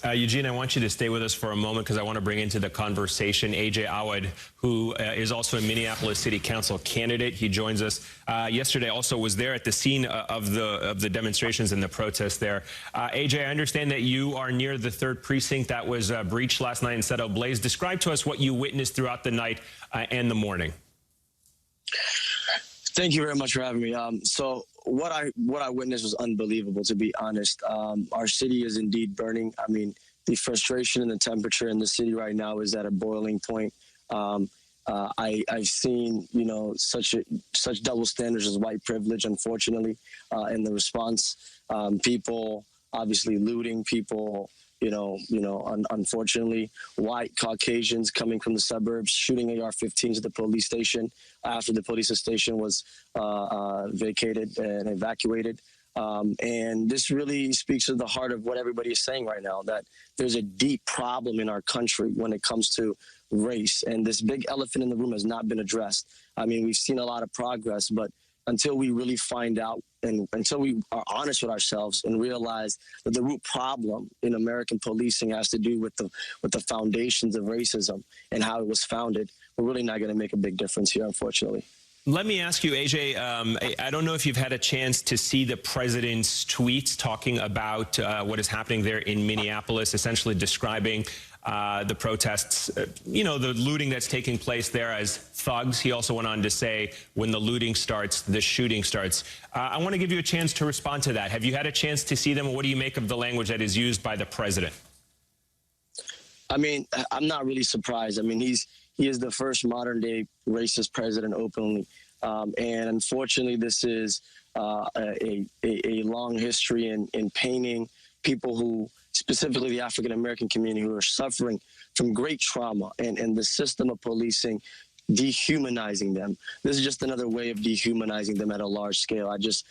Eugene, I want you to stay with us for a moment because I want to bring into the conversation AJ Awed, who is also a Minneapolis City Council candidate. He joins us yesterday. Also, was there at the scene of the demonstrations and the protests there. AJ, I understand that you are near the 3rd precinct that was breached last night and set ablaze. Describe to us what you witnessed throughout the night and the morning. Thank you very much for having me. So what I witnessed was unbelievable, to be honest. Our city is indeed burning. I mean, the frustration and the temperature in the city right now is at a boiling point. I've seen, you know, such double standards as white privilege, unfortunately, in the response. People obviously looting, people, unfortunately, white Caucasians coming from the suburbs, shooting AR-15s at the police station after the police station was vacated and evacuated. And this really speaks to the heart of what everybody is saying right now, that there's a deep problem in our country when it comes to race. And this big elephant in the room has not been addressed. I mean, we've seen a lot of progress, but until we really find out and until we are honest with ourselves and realize that the root problem in American policing has to do with the foundations of racism and how it was founded, we're really not going to make a big difference here, unfortunately. Let me ask you, AJ, I don't know if you've had a chance to see the president's tweets talking about what is happening there in Minneapolis, essentially describing the protests, the looting that's taking place there as thugs. He also went on to say, when the looting starts, the shooting starts. I want to give you a chance to respond to that. Have you had a chance to see them? What do you make of the language that is used by the president? I mean, I'm not really surprised. I mean, he is the first modern-day racist president openly. And unfortunately, this is a long history in painting people who, specifically the African-American community, who are suffering from great trauma and the system of policing dehumanizing them. This is just another way of dehumanizing them at a large scale. I just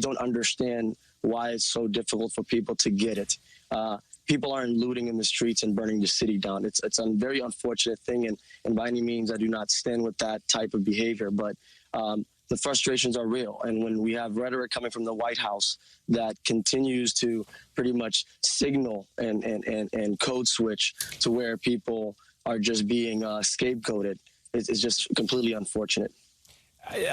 don't understand why it's so difficult for people to get it. People aren't looting in the streets and burning the city down. It's a very unfortunate thing, and by any means, I do not stand with that type of behavior. But the frustrations are real, and when we have rhetoric coming from the White House that continues to pretty much signal and code switch to where people are just being scapegoated, it's just completely unfortunate.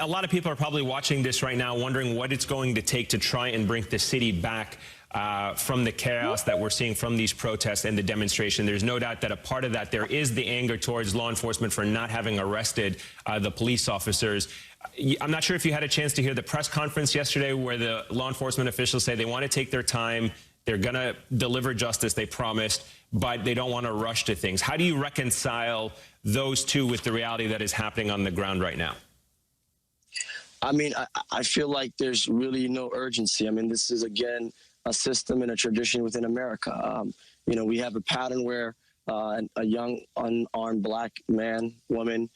A lot of people are probably watching this right now wondering what it's going to take to try and bring the city back from the chaos that we're seeing from these protests and the demonstration. There's no doubt that a part of that, there is the anger towards law enforcement for not having arrested the police officers. I'm not sure if you had a chance to hear the press conference yesterday where the law enforcement officials say they want to take their time. They're going to deliver justice, they promised, but they don't want to rush to things. How do you reconcile those two with the reality that is happening on the ground right now? I mean, I feel like there's really no urgency. I mean, this is, again, a system and a tradition within America. We have a pattern where a young, unarmed black man, woman,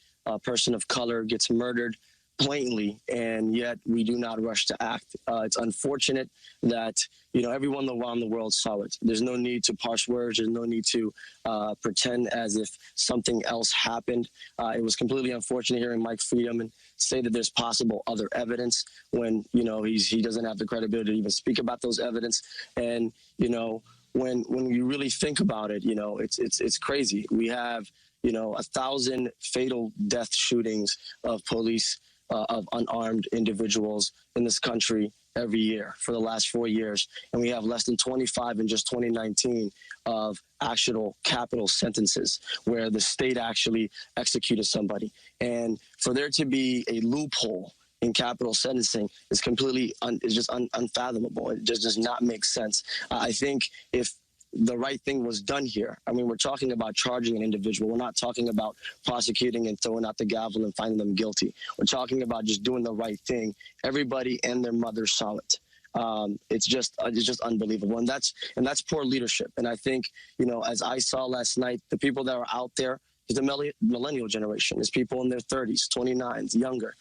person of color gets murdered blatantly, and yet we do not rush to act. It's unfortunate that, everyone around the world saw it. There's no need to parse words. There's no need to pretend as if something else happened. It was completely unfortunate hearing Mike Freedom say that there's possible other evidence when, he doesn't have the credibility to even speak about those evidence. And, when we really think about it, it's crazy. We have, 1,000 fatal death shootings of police, of unarmed individuals in this country every year for the last 4 years. And we have less than 25 in just 2019 of actual capital sentences where the state actually executed somebody. And for there to be a loophole in capital sentencing is completely, is just unfathomable. It just does not make sense. I think if the right thing was done here. I mean, we're talking about charging an individual. We're not talking about prosecuting and throwing out the gavel and finding them guilty. We're talking about just doing the right thing. Everybody and their mother saw it. It's just unbelievable, and that's poor leadership. And I think, as I saw last night, the people that are out there is the millennial generation. It's people in their 30s, 29s, younger.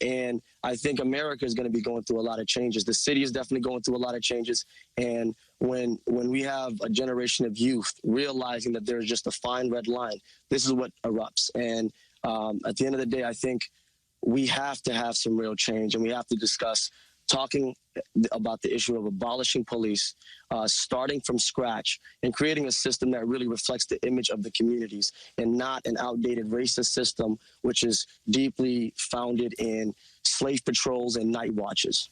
And I think America is going to be going through a lot of changes. The city is definitely going through a lot of changes. And when we have a generation of youth realizing that there's just a fine red line, this is what erupts. And at the end of the day, I think we have to have some real change, and we have to discuss talking about the issue of abolishing police, starting from scratch, and creating a system that really reflects the image of the communities and not an outdated racist system, which is deeply founded in slave patrols and night watches.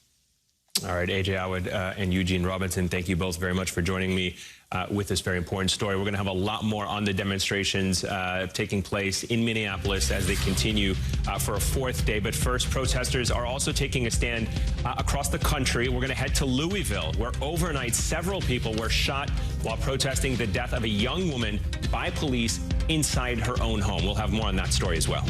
All right, AJ Awed and Eugene Robinson, thank you both very much for joining me with this very important story. We're going to have a lot more on the demonstrations taking place in Minneapolis as they continue for a fourth day. But first, protesters are also taking a stand across the country. We're going to head to Louisville, where overnight several people were shot while protesting the death of a young woman by police inside her own home. We'll have more on that story as well.